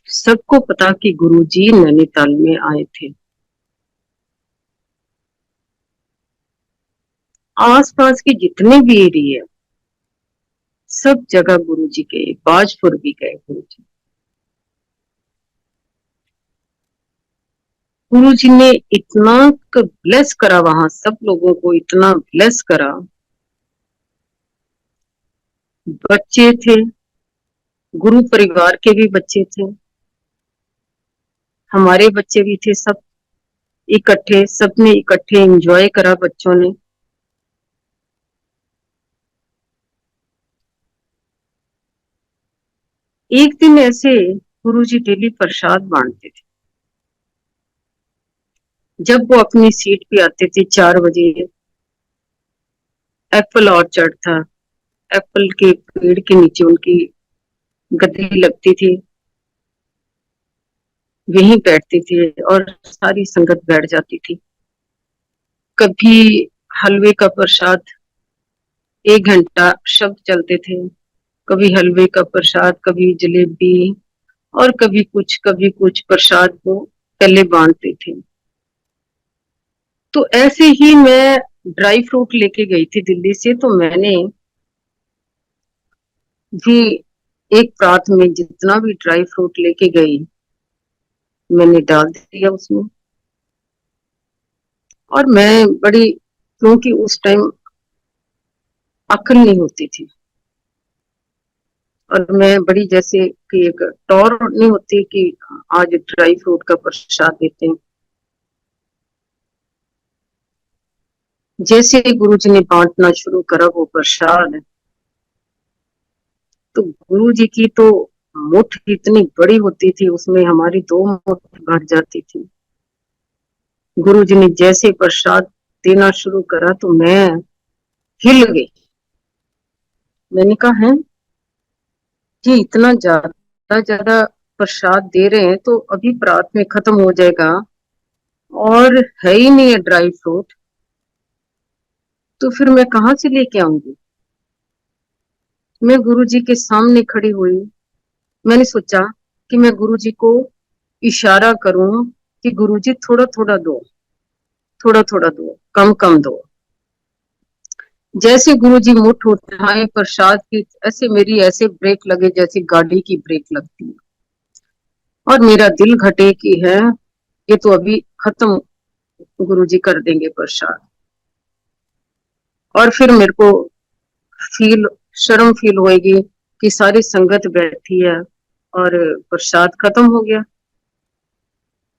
सबको पता कि गुरुजी नैनीताल में आए थे। आसपास के जितने भी एरिया, सब जगह गुरु जी के, बाजपुर भी गए गुरु जी। गुरु जी ने इतना ब्लेस करा, वहां सब लोगों को इतना ब्लेस करा। बच्चे थे, गुरु परिवार के भी बच्चे थे, हमारे बच्चे भी थे, सब इकट्ठे, सबने इकट्ठे एंजॉय करा बच्चों ने। एक दिन ऐसे गुरु जी डेली प्रसाद बांटते थे। जब वो अपनी सीट पे आते थे 4 बजे, एप्पल ऑर्चर्ड था, एप्पल के पेड़ के नीचे उनकी गद्दी लगती थी, वहीं बैठते थे और सारी संगत बैठ जाती थी। कभी हलवे का प्रसाद 1 घंटा शब्द चलते थे, कभी हलवे का प्रसाद, कभी जलेबी, और कभी कुछ प्रसाद को पहले बांटते थे। तो ऐसे ही मैं ड्राई फ्रूट लेके गई थी दिल्ली से, तो मैंने भी एक परात में जितना भी ड्राई फ्रूट लेके गई, मैंने डाल दिया उसमें। और मैं बड़ी, क्योंकि उस टाइम अक्ल नहीं होती थी, और मैं बड़ी जैसे कि एक टौर नहीं होती कि आज ड्राई फ्रूट का प्रसाद देते हैं। जैसे गुरुजी ने बांटना शुरू करा वो प्रसाद, तो गुरुजी की तो मुठ इतनी बड़ी होती थी, उसमें हमारी 2 मुठ भर जाती थी। गुरुजी ने जैसे प्रसाद देना शुरू करा तो मैं हिल गई। मैंने कहा है जी, इतना ज्यादा ज्यादा प्रसाद दे रहे हैं तो अभी रात में खत्म हो जाएगा, और है ही नहीं है ड्राई फ्रूट, तो फिर मैं कहाँ से लेके आऊंगी। मैं गुरुजी के सामने खड़ी हुई, मैंने सोचा कि मैं गुरुजी को इशारा करूं कि गुरुजी थोड़ा थोड़ा दो, थोड़ा थोड़ा दो, कम कम दो। जैसे गुरुजी मुठ उठाए प्रसाद की, ऐसे मेरी ऐसे ब्रेक लगे जैसे गाड़ी की ब्रेक लगती है, और मेरा दिल घटे कि है ये तो अभी खत्म, गुरुजी कर देंगे प्रसाद। और फिर मेरे को फील शर्म फील होएगी कि सारी संगत बैठी है और प्रसाद खत्म हो गया।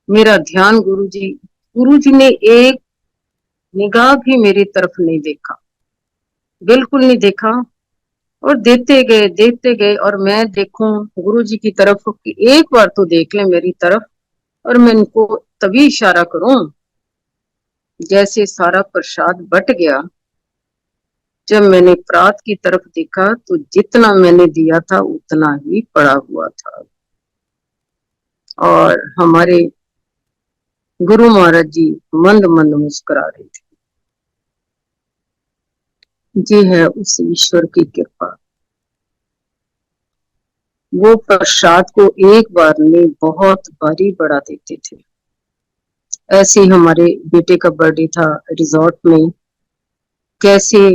मेरा ध्यान गुरुजी ने एक निगाह भी मेरी तरफ नहीं देखा, बिल्कुल नहीं देखा, और देते गए, और मैं देखूं गुरुजी की तरफ कि एक बार तो देख ले मेरी तरफ, और मैं इनको तभी इशारा करूं। जैसे सारा प्रसाद बट गया, जब मैंने प्रात की तरफ देखा तो जितना मैंने दिया था उतना ही पड़ा हुआ था। और हमारे गुरु महाराज जी मंद मंद मुस्कुरा रहे थे। ये है उस ईश्वर की कृपा। वो प्रसाद को एक बार में बहुत भारी बढ़ा देते थे। ऐसे ही हमारे बेटे का बर्थडे था रिजॉर्ट में, कैसे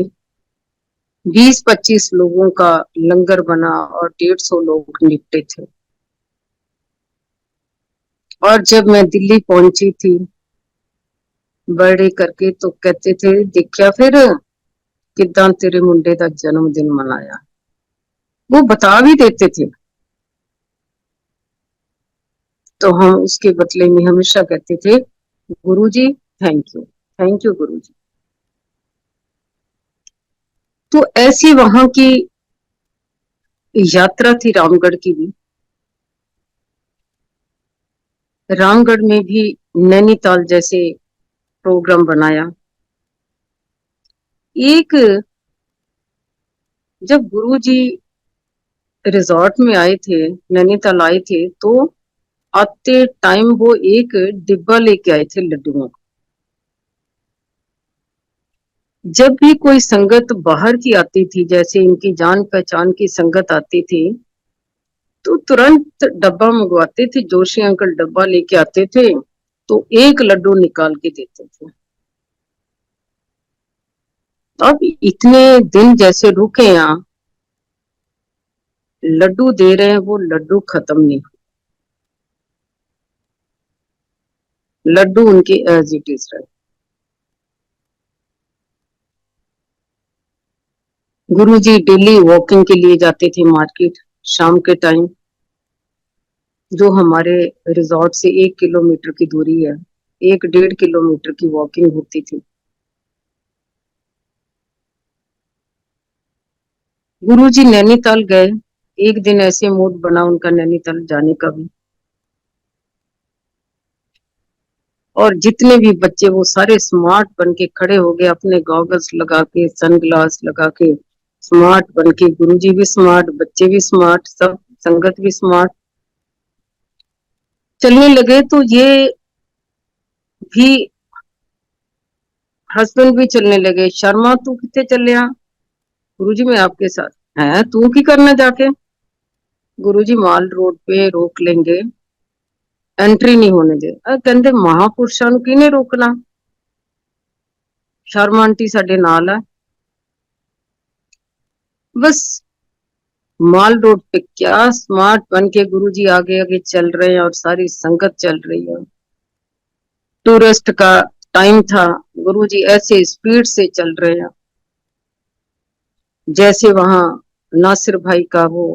20-25 लोगों का लंगर बना और 150 लोग निपटे थे। और जब मैं दिल्ली पहुंची थी बर्थडे करके, तो कहते थे देखा फिर किदा तेरे मुंडे का जन्मदिन मनाया, वो बता भी देते थे। तो हम उसके बदले में हमेशा कहते थे गुरुजी थैंक यू गुरुजी। तो ऐसी वहां की यात्रा थी रामगढ़ की भी। रामगढ़ में भी नैनीताल जैसे प्रोग्राम बनाया। एक, जब गुरुजी रिजॉर्ट में आए थे, नैनीताल आए थे, तो आते टाइम वो एक डिब्बा लेके आए थे लड्डुओं का। जब भी कोई संगत बाहर की आती थी, जैसे इनकी जान पहचान की संगत आती थी, तो तुरंत डब्बा मंगवाते थे, जोशी अंकल डब्बा लेके आते थे, तो एक लड्डू निकाल के देते थे। अब इतने दिन जैसे रुके यहाँ, लड्डू दे रहे हैं, वो लड्डू खत्म नहीं, लड्डू उनके एज इट इज रहे। गुरुजी डेली वॉकिंग के लिए जाते थे मार्केट शाम के टाइम, जो हमारे रिजॉर्ट से 1 किलोमीटर की दूरी है, 1-1.5 किलोमीटर की वॉकिंग होती थी। गुरुजी नैनीताल गए, एक दिन ऐसे मूड बना उनका नैनीताल जाने का भी, और जितने भी बच्चे वो सारे स्मार्ट बन के खड़े हो गए, अपने गॉगल्स लगा के, सनग्लास लगा के, स्मार्ट बन के। गुरुजी भी स्मार्ट, बच्चे भी स्मार्ट, सब संगत भी स्मार्ट चलने लगे। तो ये भी हस्बैंड भी चलने लगे। शर्मा तू कितने चले आ? गुरुजी मैं आपके साथ। है तू की करना जाके? गुरुजी माल रोड पे रोक लेंगे, एंट्री नहीं होने दे। कहते महापुरुषां नूं किने रोकना, शर्मा आंटी साडे नाल है। बस माल रोड पे क्या स्मार्ट बन के गुरुजी आगे आगे चल रहे हैं और सारी संगत चल रही है। टूरिस्ट का टाइम था, गुरुजी ऐसे स्पीड से चल रहे हैं जैसे वहां नासिर भाई का वो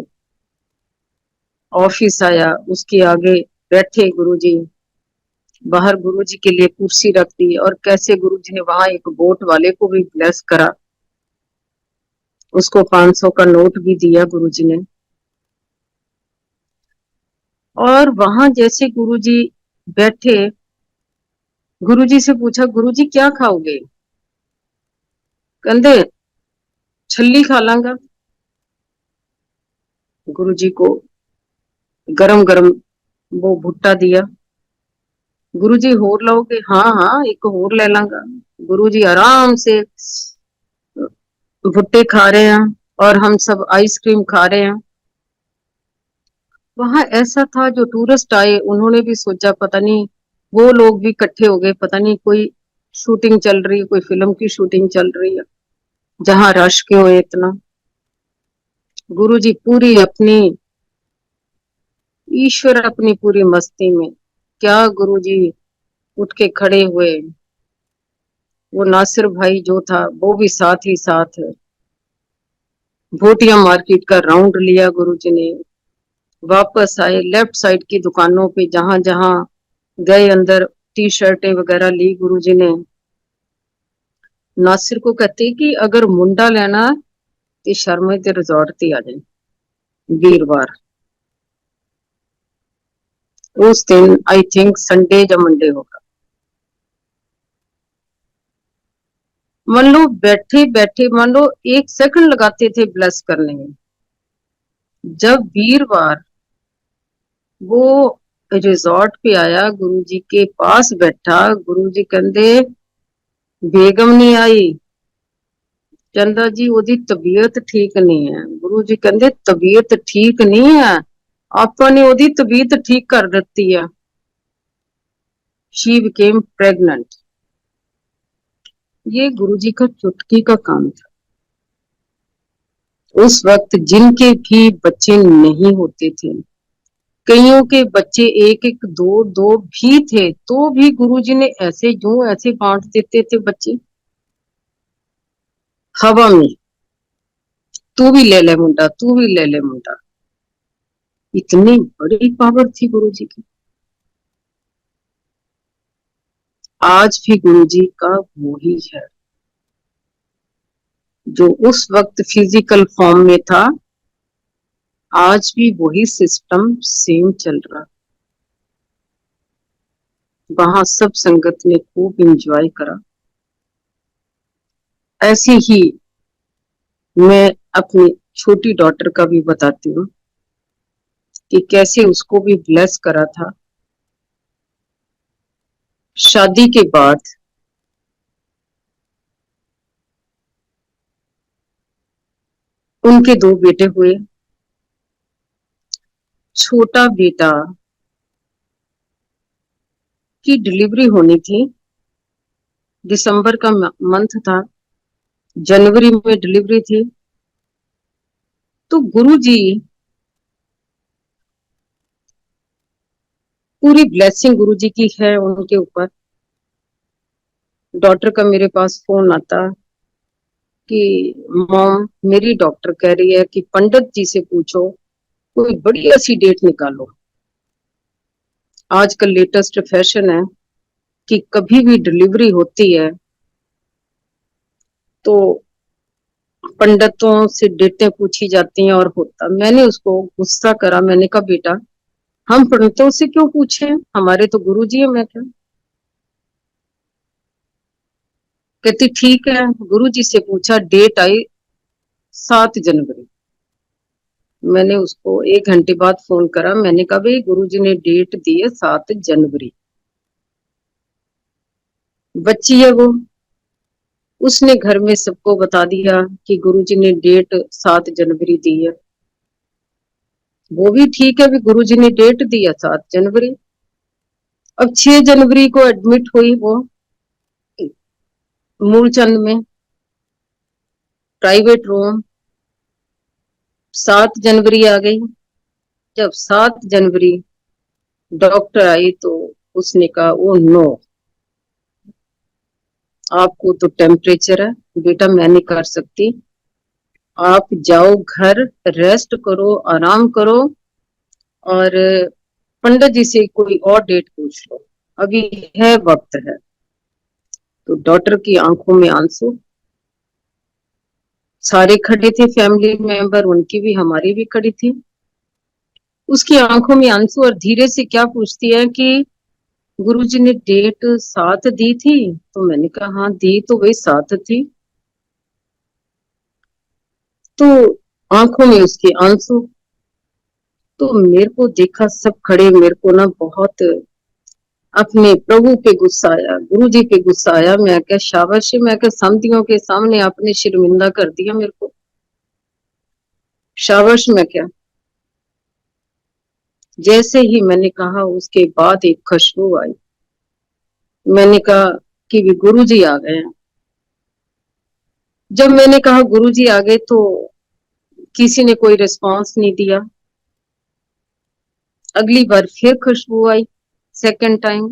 ऑफिस आया, उसके आगे बैठे गुरुजी, बाहर गुरुजी के लिए कुर्सी रख दी, और कैसे गुरुजी ने वहां एक बोट वाले को भी ब्लेस करा, उसको 500 का नोट भी दिया गुरुजी ने। और वहां जैसे गुरुजी बैठे, गुरुजी से पूछा गुरुजी क्या खाओगे? कहते छली खा लांगा। गुरुजी को गरम गरम वो भुट्टा दिया। गुरुजी होर लाओगे? हाँ हाँ एक होर ले लांगा। गुरुजी आराम से भुट्टे खा रहे हैं और हम सब आइसक्रीम खा रहे हैं। वहां ऐसा था जो टूरिस्ट आए उन्होंने भी सोचा पता नहीं, वो लोग भी इकट्ठे हो गए, पता नहीं कोई शूटिंग चल रही है, कोई फिल्म की शूटिंग चल रही है, जहां रश क्यों है इतना। गुरुजी पूरी अपनी ईश्वर अपनी पूरी मस्ती में, क्या गुरुजी उठ के खड़े हुए, वो नासिर भाई जो था वो भी साथ ही साथ है। भोटिया मार्केट का राउंड लिया गुरुजी ने, वापस आए लेफ्ट साइड की दुकानों पे जहां जहां गए, अंदर टी शर्टें वगैरह ली गुरुजी ने। नासिर को कहते कि अगर मुंडा लेना तो शर्मा ते रिजॉर्ट ते आ जाए वीरवार, उस दिन आई थिंक संडे या मंडे होगा। मान लो बैठे बैठे, मान लो 1 सेकंड लगाते थे ब्लेस करने में। जब वीरवार वो रिजॉर्ट पे आया, गुरुजी के पास बैठा, गुरुजी कहते बेगम नहीं आई, चंदा जी ओदी तबीयत ठीक नहीं है। गुरु जी कहते तबीयत ठीक नहीं है, आपने ओदी तबीयत ठीक कर दी है। She became pregnant. ये गुरु जी का चुटकी का काम था। उस वक्त जिनके भी बच्चे नहीं होते थे, कईयों के बच्चे एक एक दो दो भी थे, तो भी गुरुजी ने ऐसे जो ऐसे बांट देते थे बच्चे हवा में, तू भी ले ले मुंडा, तू भी ले ले मुंडा। इतनी बड़ी पावर थी गुरुजी की। आज भी गुरुजी का वही है जो उस वक्त फिजिकल फॉर्म में था, आज भी वही सिस्टम सेम चल रहा। वहां सब संगत ने खूब एंजॉय करा। ऐसे ही मैं अपनी छोटी डॉटर का भी बताती हूँ कि कैसे उसको भी ब्लेस करा था। शादी के बाद उनके 2 बेटे हुए। छोटा बेटा की डिलीवरी होनी थी, दिसंबर का मंथ था, जनवरी में डिलीवरी थी। तो गुरुजी पूरी ब्लेसिंग गुरुजी की है उनके ऊपर। डॉक्टर का मेरे पास फोन आता कि मॉम, मेरी डॉक्टर कह रही है कि पंडित जी से पूछो कोई बढ़िया सी डेट निकालो। आजकल लेटेस्ट फैशन है कि कभी भी डिलीवरी होती है तो पंडितों से डेटें पूछी जाती हैं और होता। मैंने उसको गुस्सा करा, मैंने कहा बेटा हम पंडितों से क्यों पूछे, हमारे तो गुरुजी है। मैं क्या कहती, ठीक है। गुरुजी से पूछा, डेट आई 7 जनवरी। मैंने उसको 1 घंटे बाद फोन करा, मैंने कहा भाई गुरुजी ने डेट दी है 7 जनवरी। बच्ची है वो, उसने घर में सबको बता दिया कि गुरुजी ने डेट 7 जनवरी दी है। वो भी ठीक है, भी गुरुजी ने डेट दी है 7 जनवरी। अब 6 जनवरी को एडमिट हुई वो मूलचंद में, प्राइवेट रूम। 7 जनवरी आ गई। जब 7 जनवरी डॉक्टर आई तो उसने कहा ओ नो, आपको तो टेम्परेचर है बेटा, मैं नहीं कर सकती, आप जाओ घर, रेस्ट करो, आराम करो, और पंडित जी से कोई और डेट पूछ लो, अभी है, वक्त है। तो डॉक्टर की आंखों में आंसू। सारे खड़े थे फैमिली मेंबर, उनकी भी हमारी भी खड़ी थी। उसकी आंखों में आंसू और धीरे से क्या पूछती है कि गुरुजी ने डेट 7 दी थी। तो मैंने कहा हाँ दी तो वही 7 थी। तो आंखों में उसके आंसू। तो मेरे को देखा सब खड़े, मेरे को ना बहुत अपने प्रभु पे गुस्सा आया, गुरु जी पे गुस्सा आया। मैं क्या शाबाश, मैं क्या समधियों के सामने आपने शर्मिंदा कर दिया मेरे को, शाबाश। मैं क्या, जैसे ही मैंने कहा उसके बाद एक खुशबू आई। मैंने कहा कि भी गुरु जी आ गए हैं। जब मैंने कहा गुरु जी आ गए तो किसी ने कोई रिस्पांस नहीं दिया। अगली बार फिर खुशबू आई, सेकंड टाइम।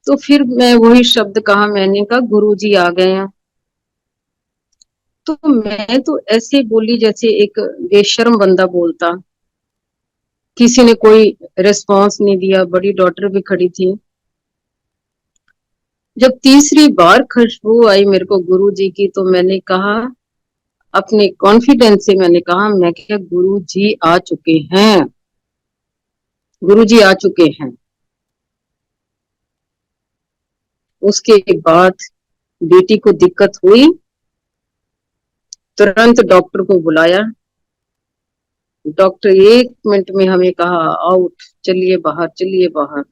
तो फिर मैं वही शब्द कहा, मैंने कहा गुरु जी आ गए हैं। तो मैं तो ऐसे बोली जैसे एक बेशर्म बंदा बोलता। किसी ने कोई रिस्पांस नहीं दिया, बड़ी डॉक्टर भी खड़ी थी। जब तीसरी बार खुशबू आई मेरे को गुरु जी की, तो मैंने कहा अपने कॉन्फिडेंस से, मैंने कहा मैं क्या गुरु जी आ चुके हैं, गुरु जी आ चुके हैं। उसके बाद बेटी को दिक्कत हुई, तुरंत डॉक्टर को बुलाया। डॉक्टर 1 मिनट में हमें कहा आउट, चलिए बाहर, चलिए बाहर।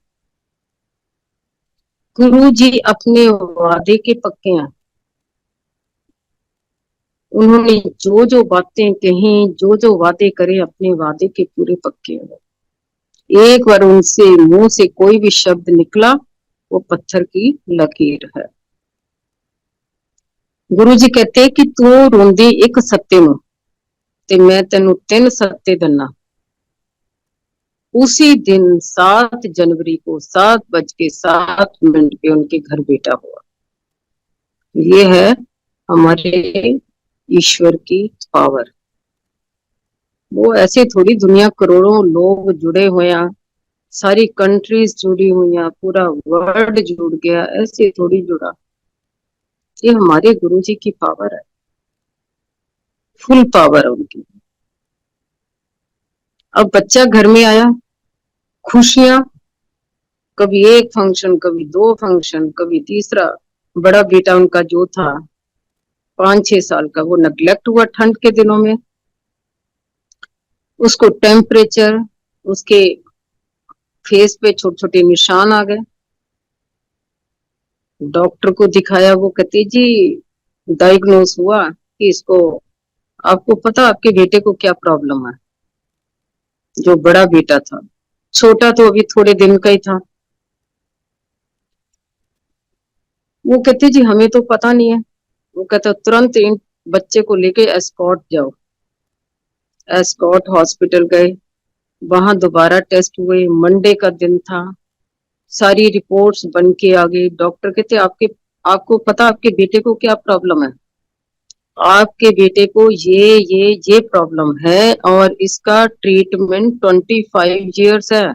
गुरु जी अपने वादे के पक्के हैं। उन्होंने जो जो बातें कही, जो जो वादे करे, अपने वादे के पूरे पक्के हैं। एक बार उनसे मुंह से कोई भी शब्द निकला, वो पत्थर की लकीर है। गुरु जी कहते कि तू रोंदी एक सत्ते नु ते मैं तेनू 3 सत्ते दना। उसी दिन 7 जनवरी को 7:07 पे उनके घर बेटा हुआ। ये है हमारे ईश्वर की पावर। वो ऐसे थोड़ी, दुनिया करोड़ों लोग जुड़े हुए हैं, सारी कंट्रीज जुड़ी हुई हैं, पूरा वर्ल्ड जुड़ गया, ऐसे थोड़ी जुड़ा। ये हमारे गुरु जी की पावर है, फुल पावर है उनकी। अब बच्चा घर में आया, खुशियां, कभी एक फंक्शन, कभी 2 फंक्शन, कभी तीसरा। बड़ा बेटा उनका जो था 5-6 साल का, वो नेग्लेक्ट हुआ ठंड के दिनों में। उसको टेम्परेचर, उसके फेस पे छोटे छोटे निशान आ गए। डॉक्टर को दिखाया, वो कहती जी डायग्नोस हुआ कि इसको, आपको पता आपके बेटे को क्या प्रॉब्लम है। जो बड़ा बेटा था, छोटा तो अभी थोड़े दिन का ही था। वो कहते जी हमें तो पता नहीं है। वो कहता तुरंत इन बच्चे को लेके एस्कॉट जाओ। एस्कॉट हॉस्पिटल गए। वहां दोबारा टेस्ट हुए, मंडे का दिन था, सारी रिपोर्ट्स बन के आ गई। डॉक्टर कहते आपको पता आपके बेटे को क्या प्रॉब्लम है? आपके बेटे को ये प्रॉब्लम है और इसका ट्रीटमेंट 25 years है,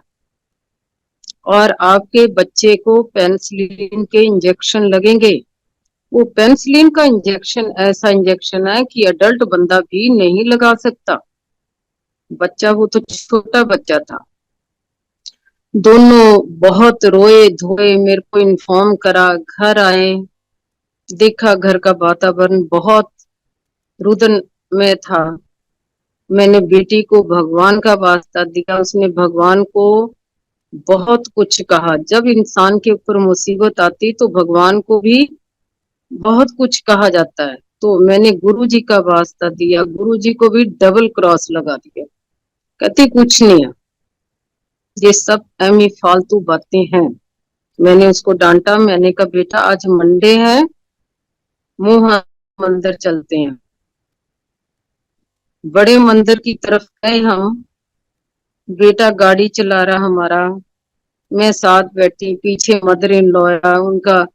और आपके बच्चे को पेनिसिलिन के इंजेक्शन लगेंगे। वो पेनिसिलिन का इंजेक्शन ऐसा इंजेक्शन है कि अडल्ट बंदा भी नहीं लगा सकता। बच्चा, वो तो छोटा बच्चा था। दोनों बहुत रोए धोए, मेरे को इन्फॉर्म करा, घर आए, देखा घर का वातावरण बहुत रुदन में था। मैंने बेटी को भगवान का वास्ता दिया, उसने भगवान को बहुत कुछ कहा। जब इंसान के ऊपर मुसीबत आती तो भगवान को भी बहुत कुछ कहा जाता है। तो मैंने गुरु जी का वास्ता दिया, गुरु जी को भी डबल क्रॉस लगा दिया। कहते कुछ नहीं है, ये सब एमी फालतू बातें हैं। मैंने उसको डांटा, मैंने कहा बेटा आज मंडे है, मुंह मंदिर चलते हैं। बड़े मंदिर की तरफ गए हम, बेटा गाड़ी चला रहा हमारा, मैं साथ बैठी, पीछे मदर इन लॉ, उनका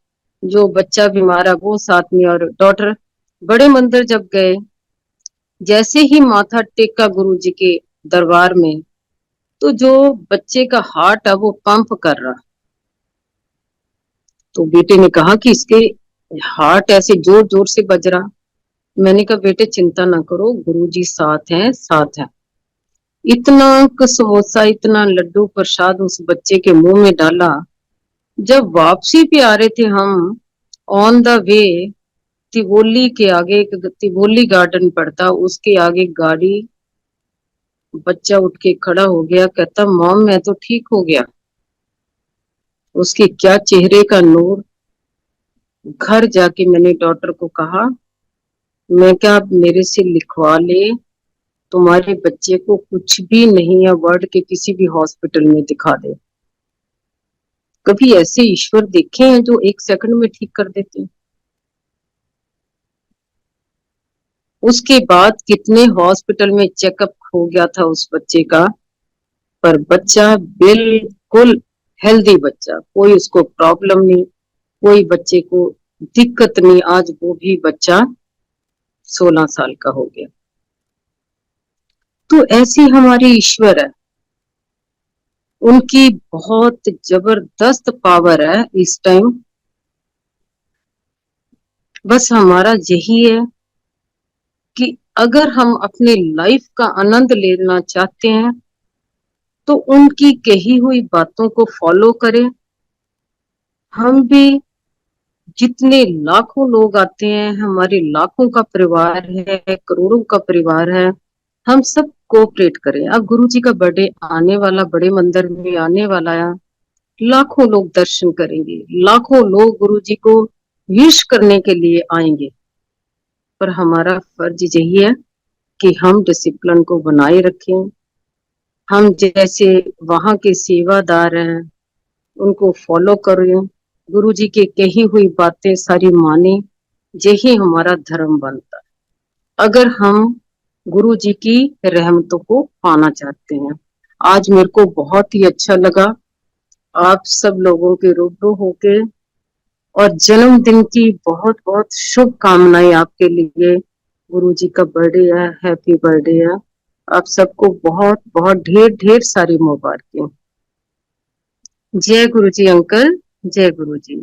जो बच्चा बीमार है वो साथ में, और डॉटर। बड़े मंदिर जब गए, जैसे ही माथा टेका गुरु जी के दरबार में, तो जो बच्चे का हार्ट है वो पंप कर रहा। तो बेटे ने कहा कि इसके हार्ट ऐसे जोर जोर से बज रहा। मैंने कहा बेटे चिंता ना करो, गुरु जी साथ हैं साथ हैं। इतना समोसा, इतना लड्डू प्रसाद उस बच्चे के मुंह में डाला। जब वापसी पे आ रहे थे हम, ऑन द वे, तिवोली के आगे एक तिवोली गार्डन पड़ता, उसके आगे गाड़ी, बच्चा उठ के खड़ा हो गया, कहता मॉम मैं तो ठीक हो गया। उसके क्या चेहरे का नूर। घर जाके मैंने डॉक्टर को कहा, मैं क्या आप मेरे से लिखवा ले, तुम्हारे बच्चे को कुछ भी नहीं है, वर्ल्ड के किसी भी हॉस्पिटल में दिखा दे। कभी ऐसे ईश्वर देखे हैं जो 1 सेकंड में ठीक कर देते हैं? उसके बाद कितने हॉस्पिटल में चेकअप हो गया था उस बच्चे का, पर बच्चा बिल्कुल हेल्दी बच्चा, कोई उसको प्रॉब्लम नहीं, कोई बच्चे को दिक्कत नहीं। आज वो भी बच्चा 16 साल का हो गया। तो ऐसी हमारे ईश्वर है, उनकी बहुत जबरदस्त पावर है इस टाइम। बस हमारा यही है कि अगर हम अपने लाइफ का आनंद लेना चाहते हैं तो उनकी कही हुई बातों को फॉलो करें। हम भी, जितने लाखों लोग आते हैं, हमारे लाखों का परिवार है, करोड़ों का परिवार है, हम सब कोऑपरेट करें। अब गुरु जी का बर्थडे आने वाला, बड़े मंदिर में आने वाला है, लाखों लोग दर्शन करेंगे, लाखों लोग गुरु जी को विश करने के लिए आएंगे। पर हमारा फर्ज यही है कि हम डिसिप्लिन को बनाए रखें। हम जैसे वहां के सेवादार हैं उनको फॉलो करें, गुरु जी की कही हुई बातें सारी माने, यही हमारा धर्म बनता है अगर हम गुरु जी की रहमतों को पाना चाहते हैं। आज मेरे को बहुत ही अच्छा लगा आप सब लोगों के रूबरू होके, और जन्मदिन की बहुत बहुत शुभकामनाएं आपके लिए। गुरु जी का बर्थडे है, हैप्पी बर्थडे है। आप सबको बहुत बहुत ढेर ढेर सारी मुबारकें। जय गुरु जी अंकल, जय गुरु जी।